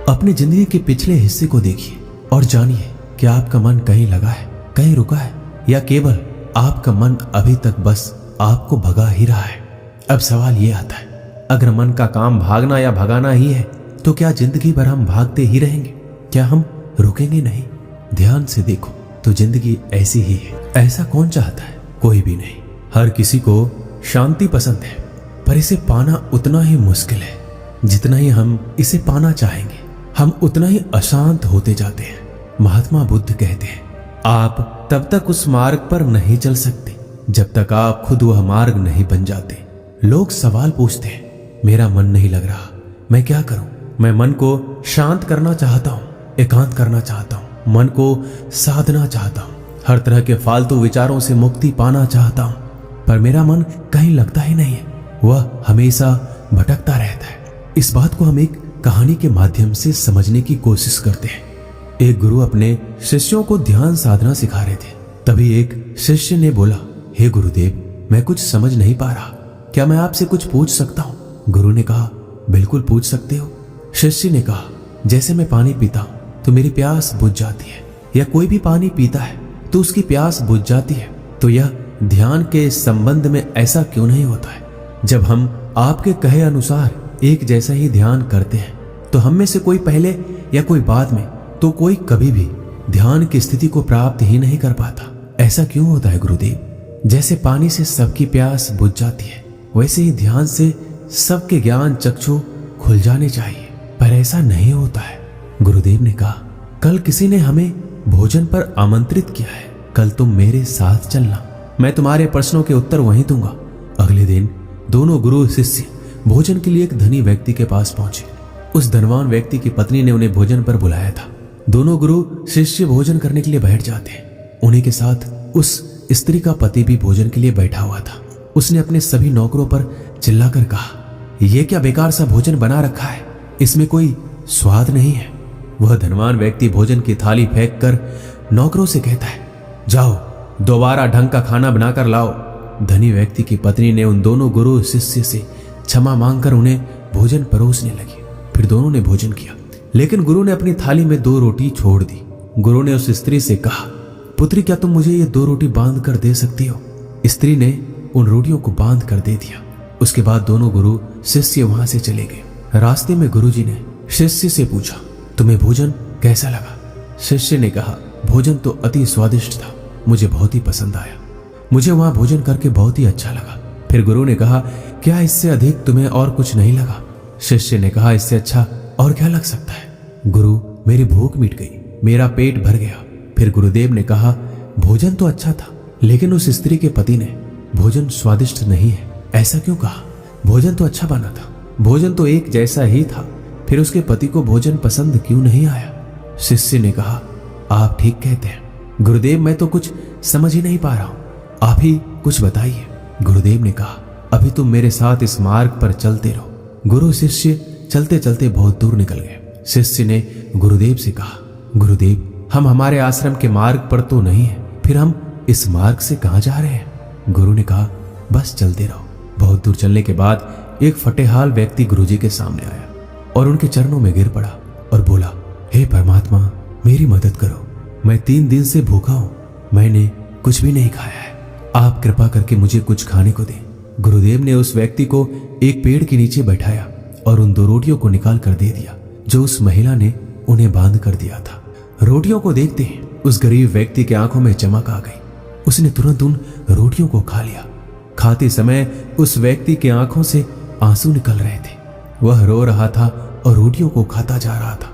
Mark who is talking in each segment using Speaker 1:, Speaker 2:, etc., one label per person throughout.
Speaker 1: अपनी जिंदगी के पिछले हिस्से को देखिए और जानिए कि आपका मन कहीं लगा है, कहीं रुका है, या केवल आपका मन अभी तक बस आपको भगा ही रहा है। अब सवाल ये आता है, अगर मन का काम भागना या भगाना ही है तो क्या जिंदगी भर हम भागते ही रहेंगे? क्या हम रुकेंगे नहीं? ध्यान से देखो तो जिंदगी ऐसी ही है। ऐसा कौन चाहता है? कोई भी नहीं। हर किसी को शांति पसंद है, पर इसे पाना उतना ही मुश्किल है जितना ही हम इसे पाना चाहेंगे। हम उतना ही अशांत होते जाते हैं। महात्मा बुद्ध कहते हैं, आप तब तक उस मार्ग पर नहीं चल सकते जब तक आप खुद वह मार्ग नहीं बन जाते। लोग सवाल पूछते हैं, मेरा मन नहीं लग रहा, मैं क्या करूं? मैं मन को शांत करना चाहता हूं, एकांत करना चाहता हूं, मन को साधना चाहता हूं, हर तरह के फालतू विचारों से मुक्ति पाना चाहता हूं, पर मेरा मन कहीं लगता ही नहीं है, वह हमेशा भटकता रहता है। इस बात को हम एक कहानी के माध्यम से समझने की कोशिश करते हैं। एक गुरु अपने शिष्यों को ध्यान साधना सिखा रहे थे। तभी एक शिष्य ने बोला, हे गुरुदेव, मैं कुछ समझ नहीं पा रहा, क्या मैं आपसे कुछ पूछ सकता हूँ? गुरु ने कहा, बिल्कुल पूछ सकते हो। शिष्य ने कहा, जैसे मैं पानी पीता हूँ तो मेरी प्यास बुझ जाती है, या कोई भी पानी पीता है तो उसकी प्यास बुझ जाती है, तो यह ध्यान के संबंध में ऐसा क्यों नहीं होता है? जब हम आपके कहे अनुसार एक जैसा ही ध्यान करते हैं तो हम में से कोई पहले या कोई बाद में, तो कोई कभी भी ध्यान की स्थिति को प्राप्त ही नहीं कर पाता। ऐसा क्यों होता है गुरुदेव? जैसे पानी से सबकी प्यास बुझ जाती है, वैसे ही ध्यान से सबके ज्ञान चक्षु खुल जाने चाहिए, पर ऐसा नहीं होता है। गुरुदेव ने कहा, कल किसी ने हमें भोजन पर आमंत्रित किया है, कल तुम मेरे साथ चलना, मैं तुम्हारे प्रश्नों के उत्तर वहीं दूंगा। अगले दिन दोनों गुरु शिष्य भोजन के लिए एक धनी व्यक्ति के पास पहुंचे। उस धनवान व्यक्ति की पत्नी ने उन्हें भोजन पर बुलाया था। दोनों गुरु शिष्य भोजन करने के लिए बैठ जाते हैं। उन्हीं के साथ उस स्त्री का पति भी भोजन के लिए बैठा हुआ था। उसने अपने सभी नौकरों पर चिल्लाकर कहा, यह क्या बेकार सा भोजन बना रखा है, इसमें कोई स्वाद नहीं है। वह धनवान व्यक्ति भोजन की थाली फेंक कर नौकरों से कहता है, जाओ दोबारा ढंग का खाना बनाकर लाओ। धनी व्यक्ति की पत्नी ने उन दोनों गुरु शिष्य से क्षमा मांगकर उन्हें भोजन परोसने लगी। फिर दोनों ने भोजन किया, लेकिन गुरु ने अपनी थाली में 2 रोटी छोड़ दी। गुरु ने उस स्त्री से कहा, पुत्री, क्या तुम मुझे ये 2 रोटी बांध कर दे सकती हो? स्त्री ने उन रोटियों को बांध कर दे दिया। उसके बाद दोनों गुरु शिष्य वहां से चले गए। रास्ते में गुरुजी ने शिष्य से पूछा, तुम्हें भोजन कैसा लगा? शिष्य ने कहा, भोजन तो अति स्वादिष्ट था, मुझे बहुत ही पसंद आया, मुझे वहां भोजन करके बहुत ही अच्छा लगा। फिर गुरु ने कहा, क्या इससे अधिक तुम्हें और कुछ नहीं लगा? शिष्य ने कहा, इससे अच्छा और क्या लग सकता है? गुरु, मेरी भूख मिट गई, मेरा पेट भर गया। फिर गुरुदेव ने कहा, भोजन तो अच्छा था, लेकिन उस स्त्री के पति ने भोजन स्वादिष्ट नहीं है ऐसा क्यों कहा? भोजन तो अच्छा बना था, भोजन तो एक जैसा ही था, फिर उसके पति को भोजन पसंद क्यों नहीं आया? शिष्य ने कहा, आप ठीक कहते हैं गुरुदेव, मैं तो कुछ समझ ही नहीं पा रहा हूं, आप ही कुछ बताइए। गुरुदेव ने कहा, अभी तुम मेरे साथ इस मार्ग पर चलते रहो। गुरु शिष्य चलते चलते बहुत दूर निकल गए। शिष्य ने गुरुदेव से कहा, गुरुदेव, हम हमारे आश्रम के मार्ग पर तो नहीं है, फिर हम इस मार्ग से कहां जा रहे हैं? गुरु ने कहा, बस चलते रहो। बहुत दूर चलने के बाद एक फटेहाल व्यक्ति गुरुजी के सामने आया और उनके चरणों में गिर पड़ा और बोला, हे परमात्मा, मेरी मदद करो, मैं 3 दिन से भूखा हूं, मैंने कुछ भी नहीं खाया है, आप कृपा करके मुझे कुछ खाने को दें। गुरुदेव ने उस व्यक्ति को एक पेड़ के नीचे बैठाया और उन 2 रोटियों को निकाल कर दे दिया जो उस महिला ने उन्हें बांध कर दिया था। रोटियों को देखते ही उस गरीब व्यक्ति के आंखों में चमक आ गई। उसने तुरंत उन रोटियों को खा लिया। खाते समय उस व्यक्ति की आंखों से आंसू निकल रहे थे। वह रो रहा था और रोटियों को खाता जा रहा था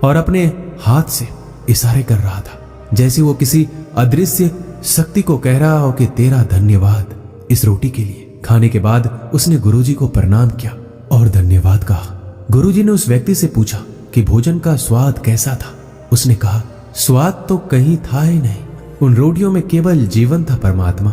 Speaker 1: और अपने हाथ से इशारे कर रहा था, जैसे वो किसी अदृश्य शक्ति को कह रहा हो कि तेरा धन्यवाद इस रोटी के लिए। खाने के बाद उसने गुरुजी को प्रणाम किया और धन्यवाद कहा। गुरुजी ने उस व्यक्ति से पूछा कि भोजन का स्वाद कैसा था? उसने कहा, स्वाद तो कहीं था ही नहीं, उन रोटियों में केवल जीवन था परमात्मा।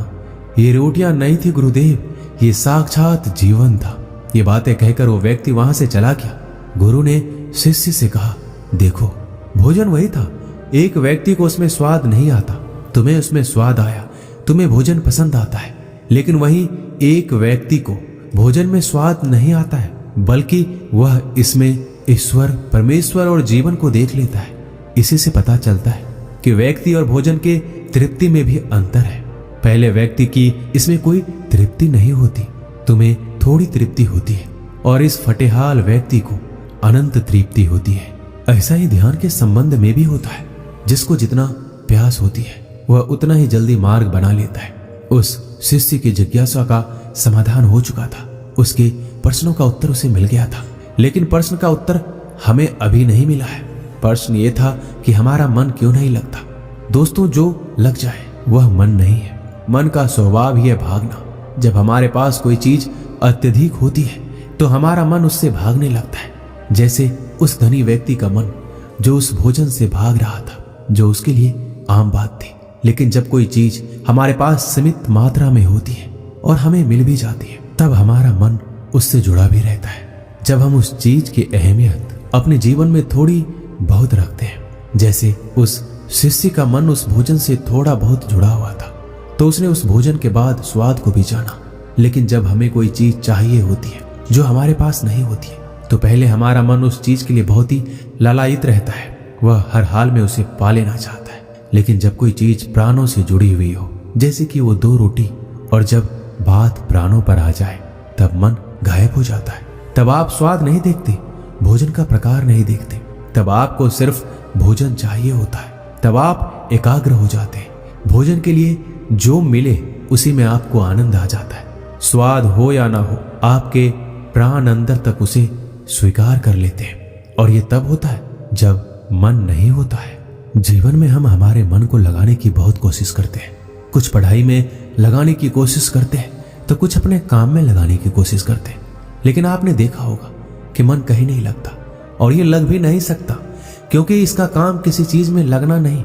Speaker 1: ये रोटियां नहीं थी गुरुदेव, ये साक्षात जीवन था। ये बातें कहकर वो व्यक्ति वहां से चला गया। गुरु ने शिष्य से कहा, देखो, भोजन वही था, एक व्यक्ति को उसमें स्वाद नहीं आता, तुम्हें उसमें स्वाद आया, तुम्हें भोजन पसंद आता है, लेकिन वही एक व्यक्ति को भोजन में स्वाद नहीं आता है, बल्कि वह इसमें ईश्वर, परमेश्वर और जीवन को देख लेता है। इसी से पता चलता है कि व्यक्ति और भोजन के तृप्ति में भी अंतर है। पहले व्यक्ति की इसमें कोई तृप्ति नहीं होती, तुम्हें थोड़ी तृप्ति होती है, और इस फटेहाल व्यक्ति को अनंत तृप्ति होती है। ऐसा ही ध्यान के संबंध में भी होता है। जिसको जितना प्यास होती है वह उतना ही जल्दी मार्ग बना लेता है। उस शिष्य की जिज्ञासा का समाधान हो चुका था, उसके प्रश्नों का उत्तर उसे मिल गया था, लेकिन प्रश्न का उत्तर हमें अभी नहीं मिला है। प्रश्न ये था कि हमारा मन क्यों नहीं लगता। दोस्तों, जो लग जाए वह मन नहीं है। मन का स्वभाव ही है भागना। जब हमारे पास कोई चीज अत्यधिक होती है तो हमारा मन उससे भागने लगता है। जैसे उस धनी व्यक्ति का मन जो उस भोजन से भाग रहा था, जो उसके लिए आम बात थी। लेकिन जब कोई चीज हमारे पास सीमित मात्रा में होती है और हमें मिल भी जाती है, तब हमारा मन उससे जुड़ा भी रहता है। जब हम उस चीज की अहमियत अपने जीवन में थोड़ी बहुत रखते हैं, जैसे उस शिष्य का मन उस भोजन से थोड़ा बहुत जुड़ा हुआ था, तो उसने उस भोजन के बाद स्वाद को भी जाना। लेकिन जब हमें कोई चीज चाहिए होती है जो हमारे पास नहीं होती है, तो पहले हमारा मन उस चीज के लिए बहुत ही लालायित रहता है। वह हर हाल में उसे पा लेना चाहता है। लेकिन जब कोई चीज प्राणों से जुड़ी हुई हो, जैसे कि वो 2 रोटी, और जब बात प्राणों पर आ जाए तब मन गायब हो जाता है। तब आप स्वाद नहीं देखते, भोजन का प्रकार नहीं देखते, तब आपको सिर्फ भोजन चाहिए होता है। तब आप एकाग्र हो जाते हैं। भोजन के लिए जो मिले उसी में आपको आनंद आ जाता है। स्वाद हो या ना हो, आपके प्राण अंदर तक उसे स्वीकार कर लेते हैं। और ये तब होता है जब मन नहीं होता है। जीवन में हम हमारे मन को लगाने की बहुत कोशिश करते हैं। कुछ पढ़ाई में लगाने की कोशिश करते हैं, तो कुछ अपने काम में लगाने की कोशिश करते हैं। लेकिन आपने देखा होगा कि मन कहीं नहीं लगता, और ये लग भी नहीं सकता, क्योंकि इसका काम किसी चीज में लगना नहीं,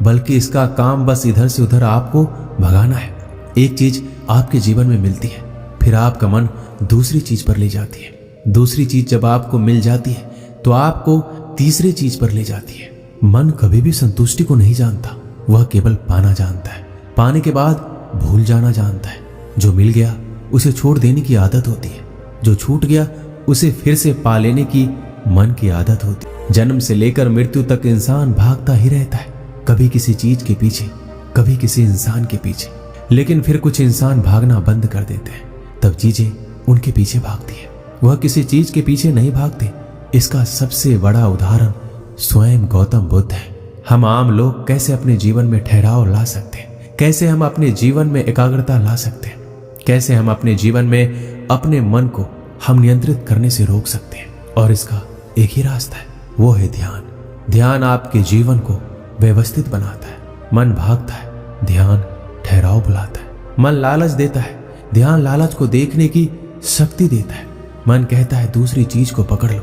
Speaker 1: बल्कि इसका काम बस इधर से उधर आपको भगाना है। एक चीज आपके जीवन में मिलती है, फिर आपका मन दूसरी चीज पर ले जाती है। दूसरी चीज जब आपको मिल जाती है तो आपको तीसरी चीज पर ले जाती है। मन कभी भी संतुष्टि को नहीं जानता, वह केवल पाना जानता है। पाने के बाद भूल जाना जानता है। जो मिल गया उसे छोड़ देने की आदत होती है, जो छूट गया उसे फिर से पा लेने की मन की आदत होती है। जन्म से लेकर मृत्यु तक इंसान भागता ही रहता है, कभी किसी चीज के पीछे, कभी किसी इंसान के पीछे। लेकिन फिर कुछ इंसान भागना बंद कर देते हैं, तब चीजें उनके पीछे भागती है। वह किसी चीज के पीछे नहीं भागते। इसका सबसे बड़ा उदाहरण स्वयं गौतम बुद्ध है। हम आम लोग कैसे अपने जीवन में ठहराव ला सकते हैं, कैसे हम अपने जीवन में एकाग्रता ला सकते हैं, कैसे हम अपने जीवन में अपने मन को हम नियंत्रित करने से रोक सकते हैं। और इसका एक ही रास्ता है, वो है ध्यान। ध्यान आपके जीवन को व्यवस्थित बनाता है। मन भागता है, ध्यान ठहराव बुलाता है। मन लालच देता है, ध्यान लालच को देखने की शक्ति देता है। मन कहता है दूसरी चीज को पकड़ लो,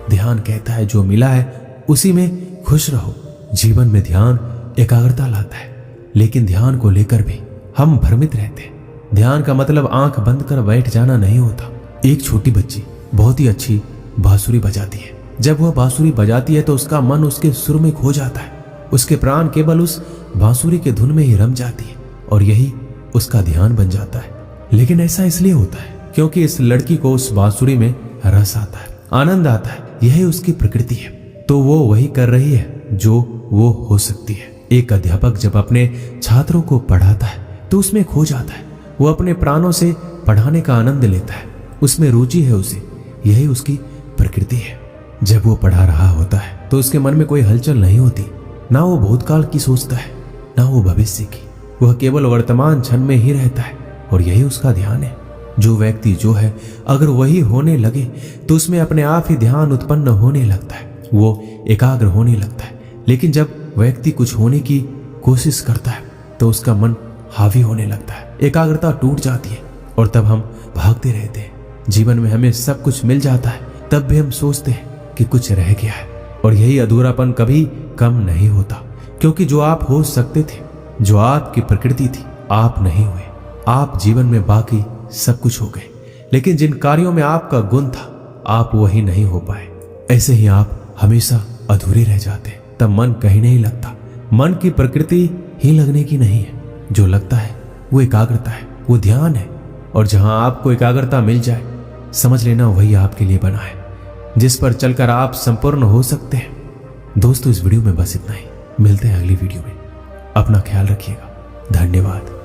Speaker 1: ध्यान कहता है जो मिला है उसी में खुश रहो। जीवन में ध्यान एकाग्रता लाता है, लेकिन ध्यान को लेकर भी हम भ्रमित रहते हैं। ध्यान का मतलब आंख बंद कर बैठ जाना नहीं होता। एक छोटी बच्ची बहुत ही अच्छी बांसुरी बजाती है। जब वह बांसुरी बजाती है तो उसका मन उसके सुर में खो जाता है। उसके प्राण केवल उस बांसुरी के धुन में ही रम जाती है, और यही उसका ध्यान बन जाता है। लेकिन ऐसा इसलिए होता है क्योंकि इस लड़की को उस बांसुरी में रस आता है, आनंद आता है। यही उसकी प्रकृति है, तो वो वही कर रही है जो वो हो सकती है। एक अध्यापक जब अपने छात्रों को पढ़ाता है तो उसमें खो जाता है। वो अपने प्राणों से पढ़ाने का आनंद लेता है, उसमें रुचि है उसे, यही उसकी प्रकृति है। जब वो पढ़ा रहा होता है तो उसके मन में कोई हलचल नहीं होती, ना वो भूतकाल की सोचता है, ना वो भविष्य की। वह केवल वर्तमान क्षण में ही रहता है, और यही उसका ध्यान है। जो व्यक्ति जो है अगर वही होने लगे तो उसमें अपने आप ही ध्यान उत्पन्न होने लगता है, वो एकाग्र होने लगता है। लेकिन जब व्यक्ति कुछ होने की कोशिश करता है तो उसका मन हावी होने लगता है, एकाग्रता टूट जाती है, और तब हम भागते रहते हैं। जीवन में हमें सब कुछ मिल जाता है, तब भी हम सोचते हैं कि कुछ रह गया है। और यही अधूरापन कभी कम नहीं होता, क्योंकि जो आप हो सकते थे, जो आपकी प्रकृति थी, आप नहीं हुए। आप जीवन में बाकी सब कुछ हो गए, लेकिन जिन कार्यों में आपका गुण था आप वही नहीं हो पाए। ऐसे ही आप हमेशा अधूरे रह जाते, तब मन कहीं नहीं लगता। मन की प्रकृति ही लगने की नहीं है, जो लगता है वो एकाग्रता है, वो ध्यान है। और जहां आपको एकाग्रता मिल जाए, समझ लेना वही आपके लिए बना है। जिस पर चलकर आप संपूर्ण हो सकते हैं। दोस्तों, इस वीडियो में बस इतना ही। मिलते हैं अगली वीडियो में। अपना ख्याल रखिएगा। धन्यवाद।